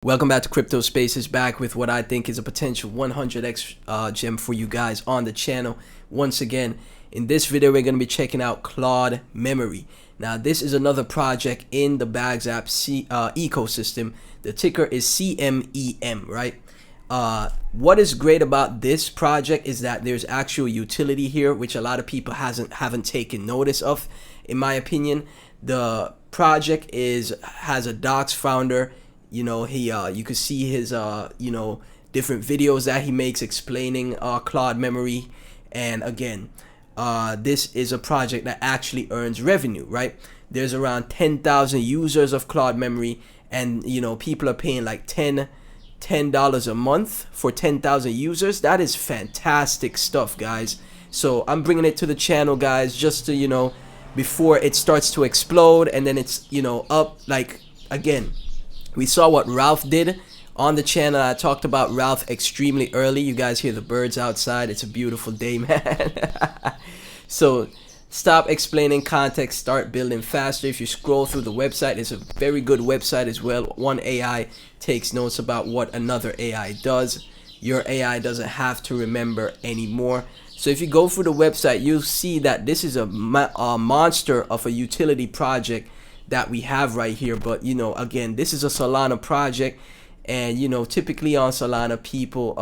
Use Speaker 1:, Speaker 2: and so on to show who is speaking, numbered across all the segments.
Speaker 1: Welcome back to Crypto Spaces, back with what I think is a potential 100x gem for you guys on the channel. Once again, in this video, we're going to be checking out Claude Memory. Now, this is another project in the Bags app ecosystem. The ticker is CMEM, right? What is great about this project is that there's actual utility here, which a lot of people haven't taken notice of. In my opinion, the project has a docs founder. You know, you could see his different videos that he makes explaining Claude Memory. And again, this is a project that actually earns revenue, right? There's around 10,000 users of Claude Memory, and people are paying like $10 a month for 10,000 users. That is fantastic stuff, guys. So I'm bringing it to the channel, guys, just to before it starts to explode, and then it's up. Like, again, we saw what Ralph did on the channel. I talked about Ralph extremely early. You guys hear the birds outside. It's a beautiful day, man. So stop explaining context, start building faster. If you scroll through the website, it's a very good website as well. One AI takes notes about what another AI does. Your AI doesn't have to remember anymore. So if you go through the website, you'll see that this is a monster of a utility project that we have right here. But again, this is a Solana project, and typically on Solana people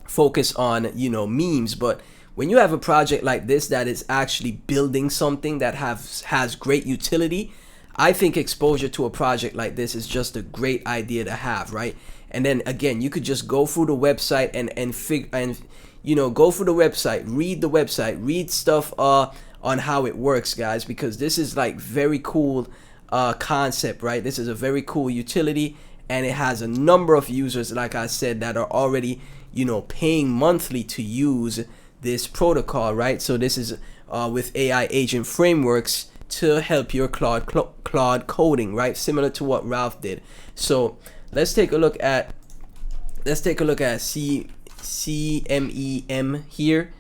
Speaker 1: focus on memes. But when you have a project like this that is actually building something that has great utility, I think exposure to a project like this is just a great idea to have, right? And then again, you could just go through the website and go through the website, read stuff on how it works, guys, because this is like very cool concept, right? This is a very cool utility, and it has a number of users, like I said, that are already paying monthly to use this protocol, right? So this is with AI agent frameworks to help your Claude coding, right? Similar to what Ralph did. So let's take a look at CMEM here.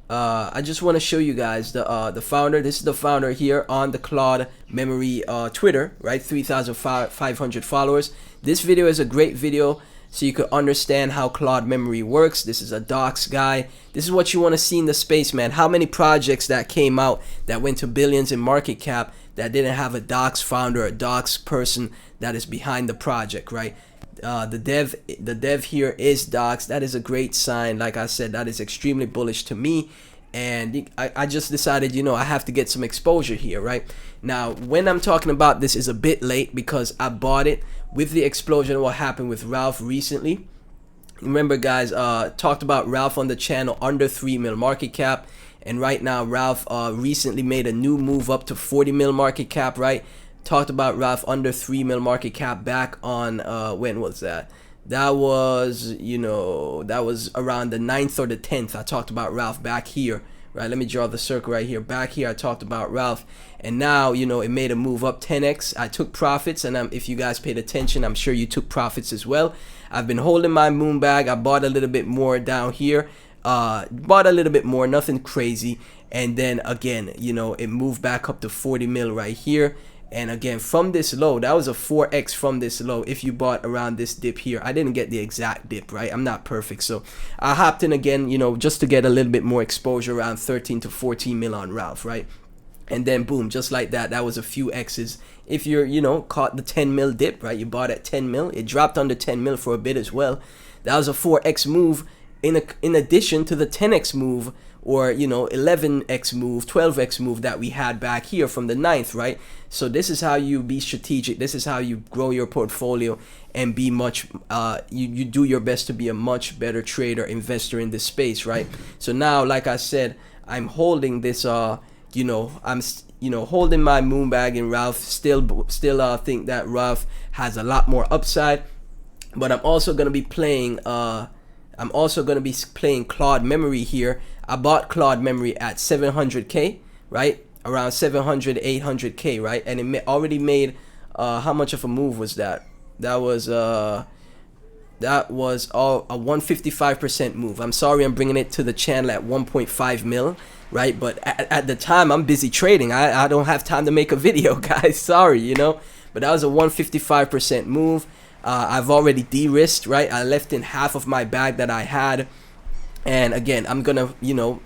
Speaker 1: I just want to show you guys the founder. This is the founder here on the Claude Memory Twitter, right? 3,500 followers. This video is a great video so you could understand how Claude Memory works. This is a docs guy. This is what you want to see in the space, man. How many projects that came out that went to billions in market cap that didn't have a docs founder, a docs person that is behind the project, right? The dev here is docs. That is a great sign. Like I said, that is extremely bullish to me, and I just decided I have to get some exposure here, right? Now, when I'm talking about this is a bit late because I bought it with the explosion of what happened with Ralph recently. Remember, guys, talked about Ralph on the channel, under 3 mil market cap, and right now Ralph recently made a new move up to 40 mil market cap, right? Talked about Ralph under 3 mil market cap back on when was that? That was around the 9th or the 10th. I talked about Ralph back here, right? Let me draw the circle right here. Back here I talked about Ralph, and now it made a move up 10x. I took profits, and if you guys paid attention, I'm sure you took profits as well. I've been holding my moon bag. I bought a little bit more down here, bought a little bit more, nothing crazy, and then again it moved back up to 40 mil right here. And again, from this low, that was a 4x from this low if you bought around this dip here. I didn't get the exact dip, right? I'm not perfect. So I hopped in again, just to get a little bit more exposure, around 13 to 14 mil on Ralph, right? And then boom, just like that, that was a few X's. If you're, caught the 10 mil dip, right? You bought at 10 mil. It dropped under 10 mil for a bit as well. That was a 4x move in addition to the 10x move, or 11x move, 12x move that we had back here from the 9th, right? So this is how you be strategic. This is how you grow your portfolio and be much you do your best to be a much better trader, investor in this space, right? So now, like I said, I'm holding this I'm holding my moon bag in Ralph. Still think that Ralph has a lot more upside, but I'm also going to be playing Claude Memory here. I bought Claude Memory at 700k, right? Around 700, 800k, right? And it already made how much of a move was that? That was a 155% move. I'm sorry, I'm bringing it to the channel at 1.5 mil, right? But at the time, I'm busy trading. I don't have time to make a video, guys. Sorry, But that was a 155% move. I've already de-risked, right? I left in half of my bag that I had. And again, I'm gonna,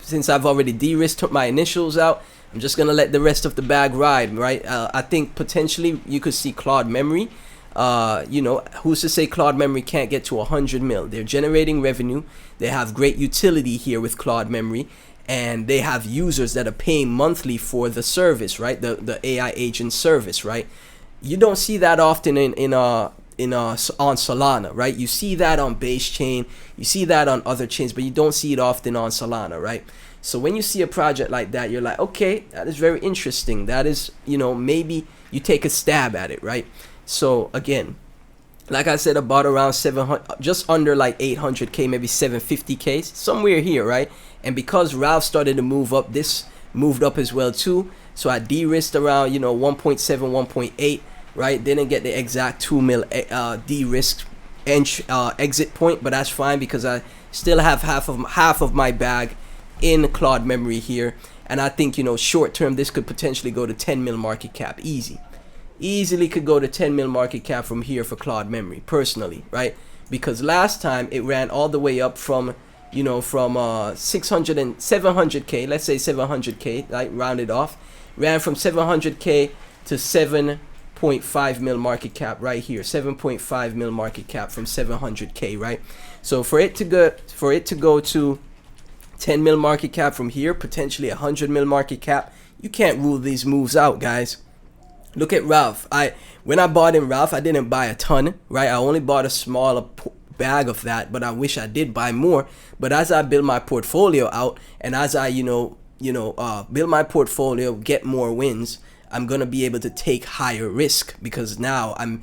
Speaker 1: since I've already de-risked, took my initials out, I'm just gonna let the rest of the bag ride, right? I think potentially you could see Claude Memory. Who's to say Claude Memory can't get to 100 mil? They're generating revenue. They have great utility here with Claude Memory, and they have users that are paying monthly for the service, right? The AI agent service, right? You don't see that often on Solana, right? You see that on base chain, you see that on other chains, but you don't see it often on Solana, right? So when you see a project like that, you're like, okay, that is very interesting. That is, maybe you take a stab at it, right? So again, like I said, I bought around 700, just under like 800K, maybe 750K, somewhere here, right? And because Ralph started to move up, this moved up as well too. So I de-risked around, 1.7, 1.8, right? Didn't get the exact 2 mil de-risked exit point, but that's fine because I still have half of my bag in Claude Memory here. And I think, short term, this could potentially go to 10 mil market cap, easily could go to 10 mil market cap from here for Claude Memory, personally, right? Because last time it ran all the way up from 600 and 700K, let's say 700K, like rounded off, ran from 700K to 7.5 mil market cap right here, 7.5 mil market cap from 700K, right? So for it to go to 10 mil market cap from here, potentially 100 mil market cap, you can't rule these moves out, guys. Look at Ralph. When I bought in Ralph, I didn't buy a ton, right? I only bought a smaller bag of that, but I wish I did buy more. But as I build my portfolio out, and as I build my portfolio, get more wins, I'm gonna be able to take higher risk, because now I'm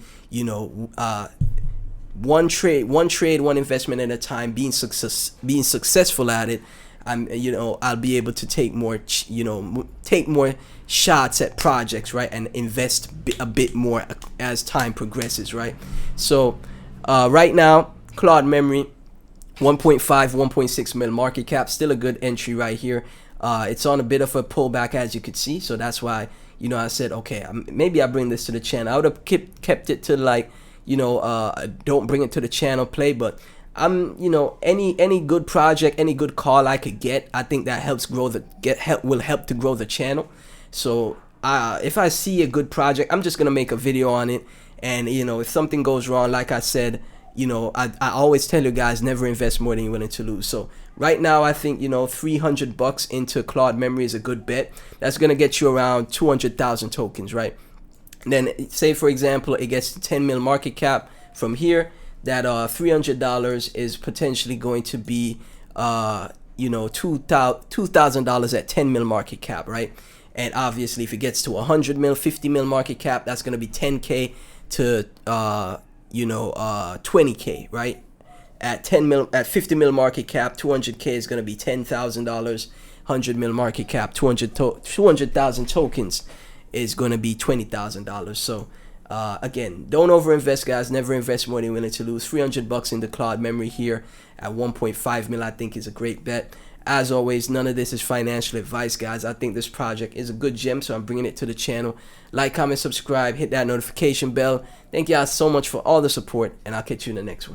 Speaker 1: one trade, one investment at a time, being successful at it. I'll be able to take more shots at projects, right, and invest a bit more as time progresses, right? So right now, Claude Memory, 1.5, 1.6 mil market cap, still a good entry right here. It's on a bit of a pullback, as you could see, so that's why I said, okay, maybe I bring this to the channel. I would have kept it to like don't bring it to the channel play, but any good project, any good call I could get, I think that will help to grow the channel. So if I see a good project, I'm just gonna make a video on it. And if something goes wrong, like I said, I always tell you guys, never invest more than you're willing to lose. So right now, I think $300 into Claude Memory is a good bet. That's gonna get you around 200,000 tokens, right? And then say for example it gets to 10 mil market cap from here, that $300 is potentially going to be $2,000 at 10 mil market cap, right? And obviously if it gets to 100 mil, 50 mil market cap, that's going to be 10K to 20K, right? At 50 mil market cap, 200K is going to be $10,000. 100 mil market cap, 200,000 tokens is going to be $20,000. So again, don't overinvest, guys. Never invest more than you're willing to lose. $300 in the Claude Memory here at 1.5 mil, I think, is a great bet. As always, none of this is financial advice, guys. I think this project is a good gem, so I'm bringing it to the channel. Like, comment, subscribe, hit that notification bell. Thank y'all so much for all the support, and I'll catch you in the next one.